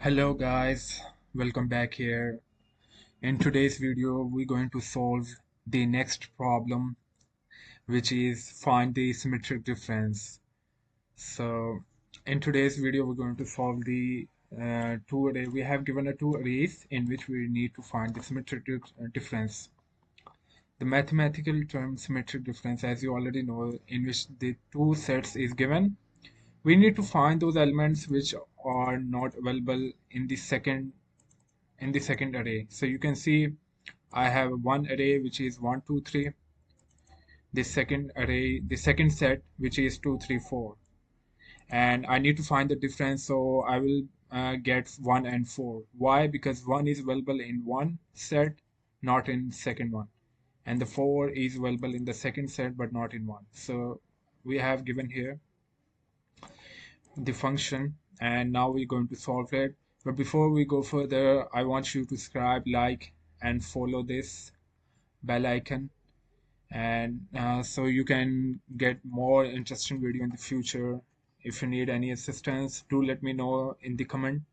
Hello guys, welcome back here. In today's video, we're going to solve the next problem, which is find the symmetric difference. So, in today's video, we're going to solve the two array. We have given a two arrays in which we need to find the symmetric difference. The mathematical term symmetric difference, as you already know, in which the two sets is given. We need to find those elements which are not available in the second array. So you can see I have one array which is 1 2 3, the second array, the second set which is 2 3 4, and I need to find the difference. So I will get 1 and 4. Why? Because 1 is available in one set, not in second one, and the 4 is available in the second set but not in one. So we have given here the function, and now we're going to solve it. But before we go further, I want you to subscribe, like, and follow this bell icon, and so you can get more interesting video in the future. If you need any assistance, do let me know in the comment.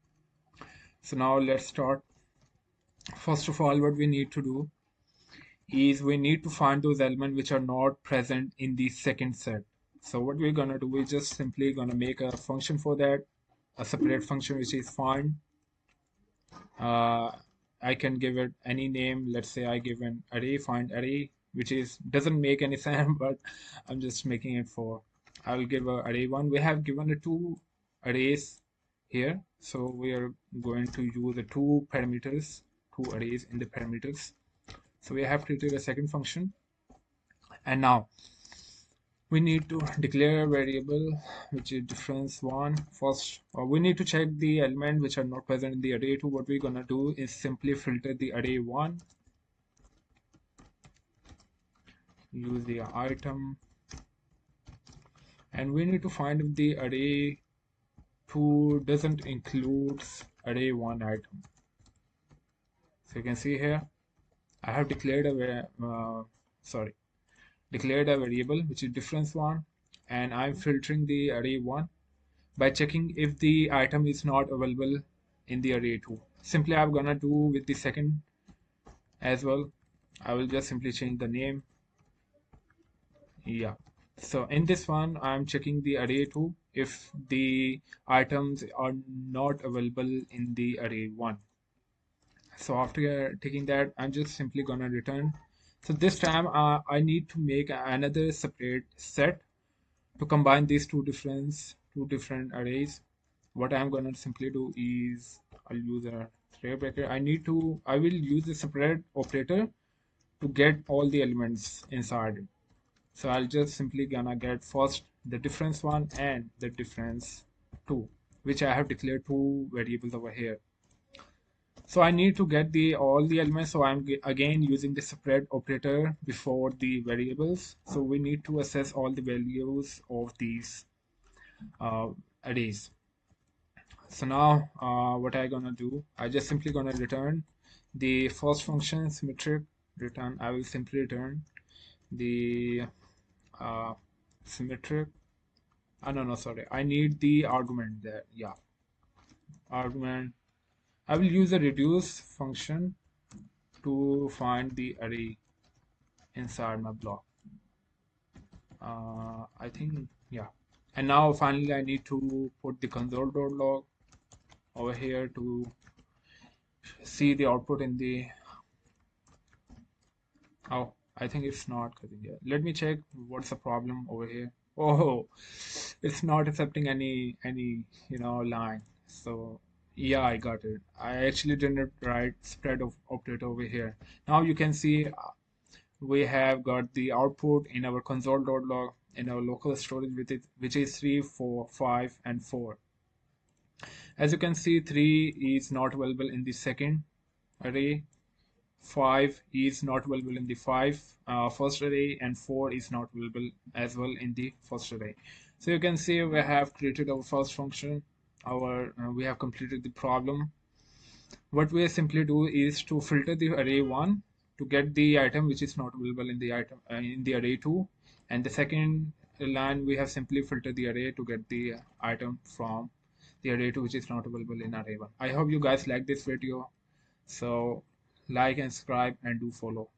So now let's start. First of all, what we need to do is we need to find those elements which are not present in the second set. So what we're gonna do, we're just simply gonna make a function for that, a separate function which is find. I can give it any name. Let's say I give an array, find array, which is doesn't make any sense, but I'm just making it for. I will give a array one. We have given a two arrays here, so we are going to use the two parameters, two arrays in the parameters. So we have created a second function, and now we need to declare a variable which is difference one. First, we need to check the element which are not present in the array 2. What we're gonna do is simply filter the array 1, use the item, and we need to find if the array 2 doesn't include array 1 item. So you can see here I have declared a declared a variable which is difference 1, and I'm filtering the array 1 by checking if the item is not available in the array 2. Simply I'm gonna do with the second as well. I will just simply change the name. Yeah, so in this one I'm checking the array 2 if the items are not available in the array 1. So after taking that, I'm just simply gonna return. So this time I need to make another separate set to combine these two different arrays. What I'm gonna simply do is I'll use a square bracket. I will use a separate operator to get all the elements inside it. So I'll just simply gonna get first the difference one and the difference two, which I have declared two variables over here. So I need to get the all the elements. So I'm again using the separate operator before the variables. So we need to access all the values of these arrays. So now what I gonna do, I just simply gonna return the first function symmetric return. I will simply return the symmetric. No, sorry, I need the argument there. Yeah, argument. I will use a reduce function to find the array inside my block. I think, yeah. And now finally I need to put the console.log over here to see the output in the. Oh, I think it's not cutting here. Let me check what's the problem over here. Oh, it's not accepting any line. So yeah, I got it. I actually didn't write spread of operator over here. Now you can see we have got the output in our console.log in our local storage with it, which is 3 4 5 and 4. As you can see, 3 is not available in the second array, 5 is not available in the first array, and 4 is not available as well in the first array. So you can see we have created our first function. We have completed the problem. What we simply do is to filter the array 1 to get the item which is not available in the item in the array 2, and the second line we have simply filtered the array to get the item from the array 2 which is not available in array 1. I hope you guys like this video. So like and subscribe and do follow.